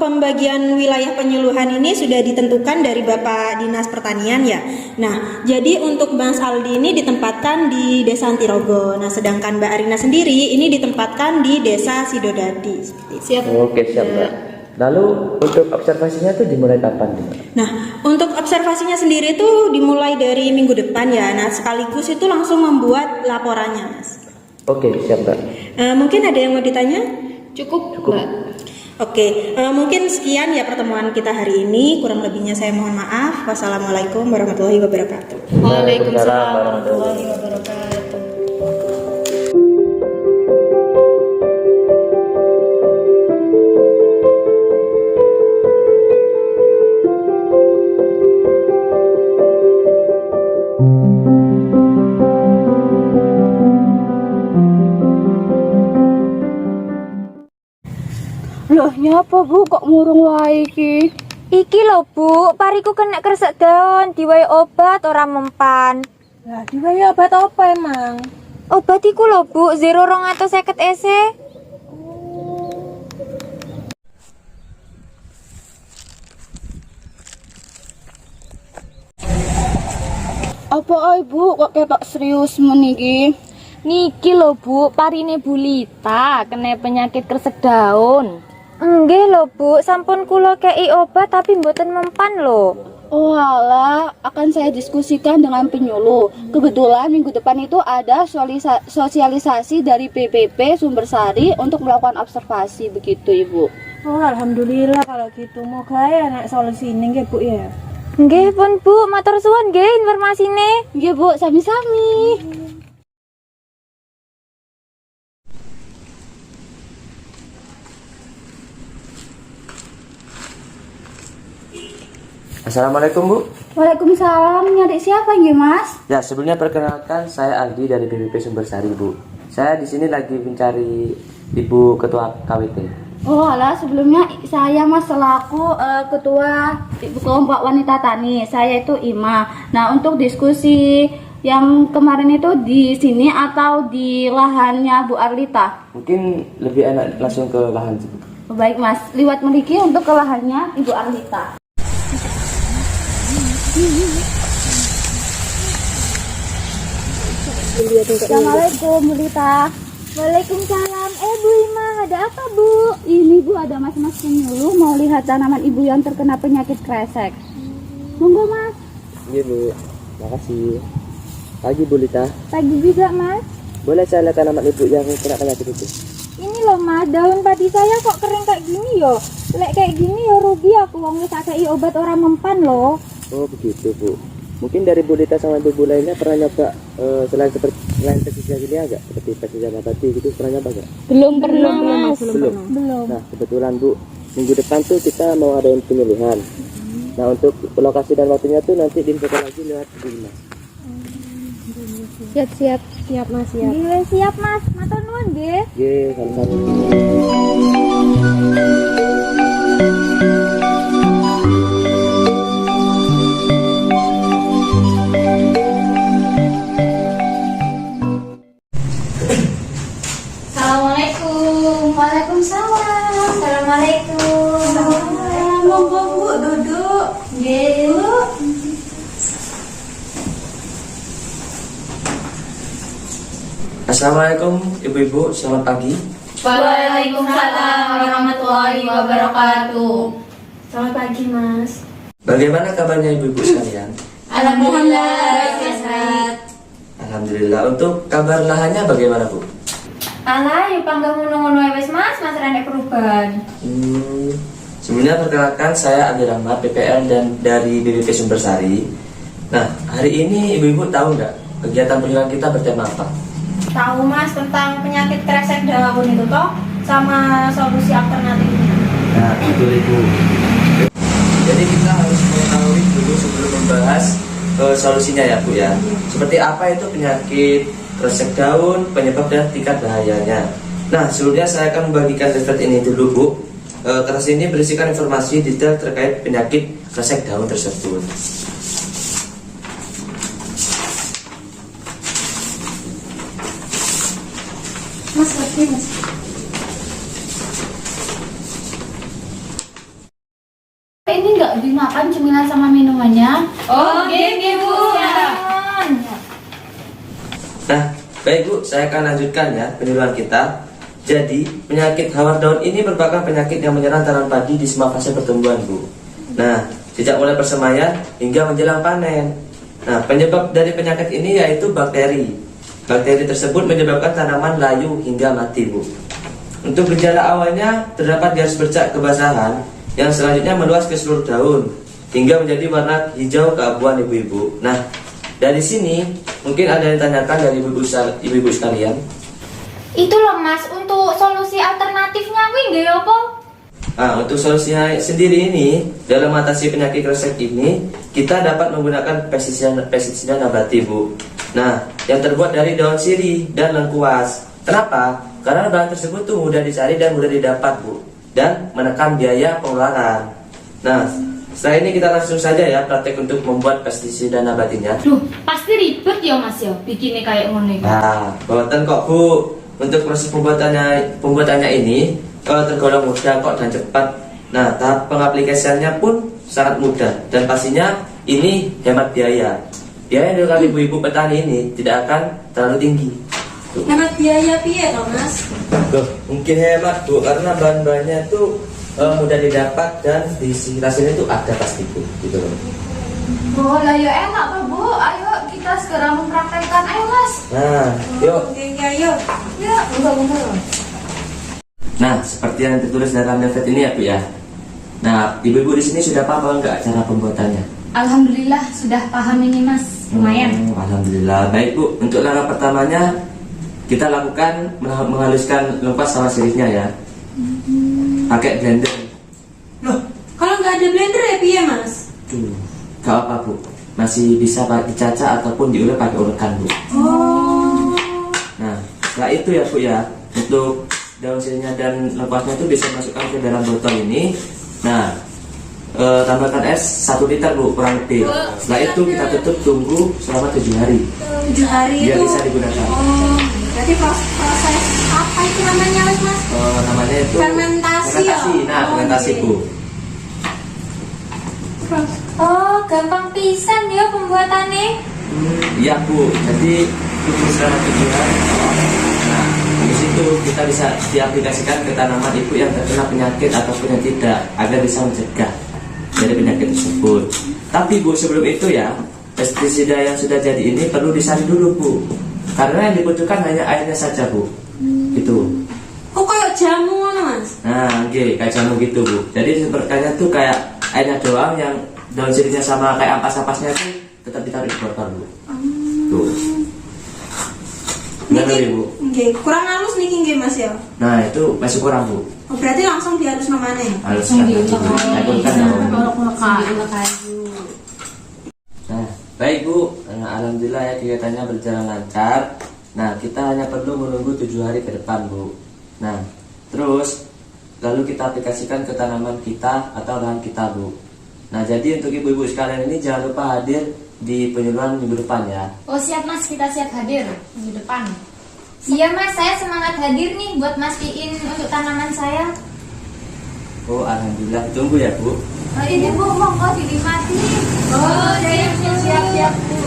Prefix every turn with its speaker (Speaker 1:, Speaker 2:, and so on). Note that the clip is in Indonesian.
Speaker 1: pembagian wilayah penyuluhan ini sudah ditentukan dari Bapak Dinas Pertanian ya. Nah, jadi untuk Mas Aldi ini ditempatkan di Desa Antirogo. Nah, sedangkan Mbak Arina sendiri ini ditempatkan di Desa Sidodadi.
Speaker 2: Siap.
Speaker 3: Oke, siap, Mbak. Lalu untuk observasinya itu dimulai kapan?
Speaker 1: Nah, untuk observasinya sendiri itu dimulai dari minggu depan ya. Nah, sekaligus itu langsung membuat laporannya, Mas.
Speaker 3: Oke, siap, Mbak.
Speaker 1: Mungkin ada yang mau ditanya?
Speaker 2: Cukup. Mbak.
Speaker 1: Oke, mungkin sekian ya pertemuan kita hari ini. Kurang lebihnya saya mohon maaf. Wassalamualaikum warahmatullahi wabarakatuh.
Speaker 2: Waalaikumsalam warahmatullahi wabarakatuh.
Speaker 4: Loh, nyapa Bu kok murung wae iki?
Speaker 5: Iki lho Bu, pariku kena kresek daun, diwai obat ora mempan.
Speaker 4: Lah, diwae obat apa emang?
Speaker 5: Obat iku lho Bu, 0,250 EC.
Speaker 4: Apa ae Bu kok ketok serius men iki? Niki lho Bu, parine Bulita kena penyakit kresek daun.
Speaker 5: Nggih lho Bu, sampun kula kei obat tapi mboten mempan lho.
Speaker 4: Oh alah, akan saya diskusikan dengan penyuluh. Kebetulan minggu depan itu ada sosialisasi dari PPP Sumbersari untuk melakukan observasi begitu Ibu.
Speaker 6: Oh, alhamdulillah kalau gitu. Moga ya nek solusi ini nggih Bu ya.
Speaker 5: Nggih pun Bu, matur suwun nggih informasine.
Speaker 4: Nggih Bu, sami-sami.
Speaker 3: Assalamualaikum, Bu.
Speaker 4: Waalaikumsalam, nyari siapa nggih Mas?
Speaker 3: Ya, sebelumnya perkenalkan saya Aldi dari BPP Sumbersari, Bu. Saya di sini lagi mencari Ibu Ketua KWT.
Speaker 4: Oh alah, sebelumnya saya Mas selaku Ketua Ibu Kelompok Wanita Tani. Saya itu Ima. Nah, untuk diskusi yang kemarin itu di sini atau di lahannya Bu Arlita?
Speaker 3: Mungkin lebih enak langsung ke lahan, Bu.
Speaker 4: Baik Mas, liwat memiliki untuk ke lahannya Ibu Arlita. Assalamualaikum Bu Lita.
Speaker 5: Waalaikumsalam. Bu Ima, ada apa Bu?
Speaker 4: Ini Bu ada mas-mas penyuluh mau lihat tanaman Ibu yang terkena penyakit kresek. Monggo Mas.
Speaker 3: Iya, Bu. Makasih. Pagi, Bu Lita.
Speaker 5: Pagi juga Mas.
Speaker 3: Boleh saya lihat tanaman Ibu yang kena penyakit itu?
Speaker 5: Ini loh Mas, daun padi saya kok kering kayak gini yo. Lek kayak gini yo rugi aku, wong wis akei obat orang mempan loh.
Speaker 3: Oh, begitu, Bu. Mungkin dari Bu Lita sama ibu lainnya pernah nyoba selain pestisida ini agak seperti pestisida nabati gitu, pernah nyoba nggak?
Speaker 4: Belum pernah Mas.
Speaker 3: Belum. Nah, kebetulan Bu, minggu depan tuh kita mau adain penyuluhan. Nah, untuk lokasi dan waktunya tuh nanti diinfokan lagi lewat email.
Speaker 5: Siap Mas, siap. Nggih, siap Mas. Matur nuwun nggih.
Speaker 3: Ye, sama-sama.
Speaker 4: Assalamualaikum. Waalaikumsalam.
Speaker 5: Assalamualaikum.
Speaker 4: Monggo Bu duduk. Nggih Bu.
Speaker 3: Assalamualaikum ibu-ibu, selamat pagi.
Speaker 2: Waalaikumsalam warahmatullahi wabarakatuh.
Speaker 6: Selamat pagi, Mas.
Speaker 3: Bagaimana kabarnya ibu-ibu sekalian?
Speaker 2: Alhamdulillah sehat.
Speaker 3: Alhamdulillah. Untuk kabar lahannya bagaimana, Bu?
Speaker 5: Alah, yo panggah ngono-ngono ae wis Mas, Mas rene perubahan.
Speaker 3: Sebelumnya perkenalkan saya Adi Rahmat, PPL dan dari BPP Sumbersari. Nah, hari ini ibu-ibu tahu nggak kegiatan penyuluhan kita bertema apa?
Speaker 1: Tahu Mas tentang penyakit kresek daun itu toh sama solusi alternatifnya.
Speaker 3: Nah, betul Ibu. Jadi kita harus mengetahui dulu sebelum membahas solusinya ya Bu ya. Seperti apa itu penyakit kresek daun, penyebab dan tingkat bahayanya. Nah, sebelumnya saya akan membagikan slide ini dulu Bu. Kertas ini berisikan informasi detail terkait penyakit kresek daun tersebut.
Speaker 4: Mas, lagi Mas. dimakan cemilan sama minumannya?
Speaker 2: Oh, gini Bu.
Speaker 3: Nah, baik Bu, saya akan lanjutkan ya penyuluhan kita. Jadi, penyakit hawar daun ini merupakan penyakit yang menyerang tanaman padi di semua fase pertumbuhan, Bu. Nah, sejak mulai persemaian hingga menjelang panen. Nah, penyebab dari penyakit ini yaitu bakteri. Bakteri tersebut menyebabkan tanaman layu hingga mati, Bu. Untuk gejala awalnya terdapat garis bercak kebasahan yang selanjutnya meluas ke seluruh daun hingga menjadi warna hijau keabuan, ibu-ibu. Nah, dari sini mungkin ada yang tanyakan dari ibu-ibu sekalian.
Speaker 5: Itu loh Mas, untuk solusi alternatifnya kuwi nggih apa?
Speaker 3: Nah, untuk solusinya sendiri ini dalam mengatasi penyakit kresek ini kita dapat menggunakan pestisida nabati, Bu. Nah, yang terbuat dari daun sirih dan lengkuas. Kenapa? Karena bahan tersebut tuh mudah dicari dan mudah didapat, Bu, dan menekan biaya pengeluaran. Nah, setelah ini kita langsung saja ya praktek untuk membuat pestisida nabatinya.
Speaker 2: Duh, pasti ribet ya Mas ya bikinnya kayak ngono iki.
Speaker 3: Nah, buatan kok, Bu. Untuk proses pembuatannya ini tergolong mudah kok dan cepat. Nah, tahap pengaplikasiannya pun sangat mudah dan pastinya ini hemat biaya. Biaya dari ibu-ibu petani ini tidak akan terlalu tinggi. Tuh.
Speaker 1: Hemat biaya piye toh, Mas?
Speaker 3: Tuh, mungkin hemat, Bu, karena bahan-bahannya itu mudah didapat dan di hasilnya itu ada pasti, Bu, gitu loh.
Speaker 4: Oh lah ya enak kok Bu, ayo kita segera mempraktekkan, ayo Mas.
Speaker 3: Nah, yuk.
Speaker 1: Oke, ayo.
Speaker 4: Ya, bunga-bunga.
Speaker 3: Nah, seperti yang tertulis dalam leaflet ini ya, Bu ya. Nah, ibu-ibu di sini sudah paham nggak cara pembuatannya?
Speaker 2: Alhamdulillah sudah paham ini Mas. Lumayan.
Speaker 3: Alhamdulillah. Baik, Bu. Untuk langkah pertamanya kita lakukan menghaluskan lengkuas sama sirihnya ya. Pakai blender.
Speaker 1: Loh, kalau nggak ada blender ya piye, Mas?
Speaker 3: Tuh, gak apa, Bu. Masih bisa dicacah ataupun diulek pakai ulekan, Bu.
Speaker 1: Oh.
Speaker 3: Nah, setelah itu ya, Bu ya. Untuk daun sirihnya dan lengkuasnya itu bisa masukkan ke dalam botol ini. Nah, tambahkan es 1 liter, Bu, kurang lebih. Setelah itu kita tutup tunggu selama 7 hari
Speaker 1: 7 hari
Speaker 3: biar
Speaker 1: itu.
Speaker 3: bisa digunakan.
Speaker 1: Oh, berarti proses apa itu namanya, Mas?
Speaker 3: Namanya itu
Speaker 1: Fermentasi ya?
Speaker 3: Nah,
Speaker 1: Oh,
Speaker 3: fermentasi,
Speaker 1: oke.
Speaker 3: Bu.
Speaker 5: Oh, gampang pisan ya pembuatannya.
Speaker 3: Iya, Bu. Jadi tunggu selama 7 hari. Nah, habis itu kita bisa diaplikasikan ke tanaman ibu yang terkena penyakit ataupun yang tidak, agar bisa mencegah dari penyakit tersebut. Tapi, Bu, sebelum itu ya, pestisida yang sudah jadi ini perlu disaring dulu, Bu. Karena yang dibutuhkan hanya airnya saja, Bu. Itu.
Speaker 1: Oh, kayak jamu ngono, Mas?
Speaker 3: Nah, oke, kayak jamu gitu, Bu. Jadi sepertinya tuh kayak airnya doang, yang daun sirihnya sama kayak ampas-ampasnya itu tetap ditaruh di botol, Bu. Tuh. Gimana,
Speaker 1: Niki,
Speaker 3: Bu?
Speaker 1: nggih, kurang halus niki nggih, Mas ya.
Speaker 3: Nah, itu masih kurang, Bu.
Speaker 1: Oh, berarti langsung dihalus namanya.
Speaker 3: Harus kan, Nah, baik, Bu. Nah, alhamdulillah ya kegiatannya berjalan lancar. Nah, kita hanya perlu menunggu 7 hari ke depan, Bu. Nah, terus lalu kita aplikasikan ke tanaman kita atau lahan kita, Bu. Nah, jadi untuk ibu-ibu sekalian ini jangan lupa hadir di penyuluhan minggu depan ya.
Speaker 2: Oh siap Mas, kita siap hadir minggu depan.
Speaker 5: Iya Mas, saya semangat hadir nih buat mastiin untuk tanaman saya.
Speaker 3: Oh, alhamdulillah. Tunggu ya, Bu.
Speaker 4: Oh, ini Bu, monggo dinikmati.
Speaker 5: Oh,
Speaker 4: Siap-siap Bu.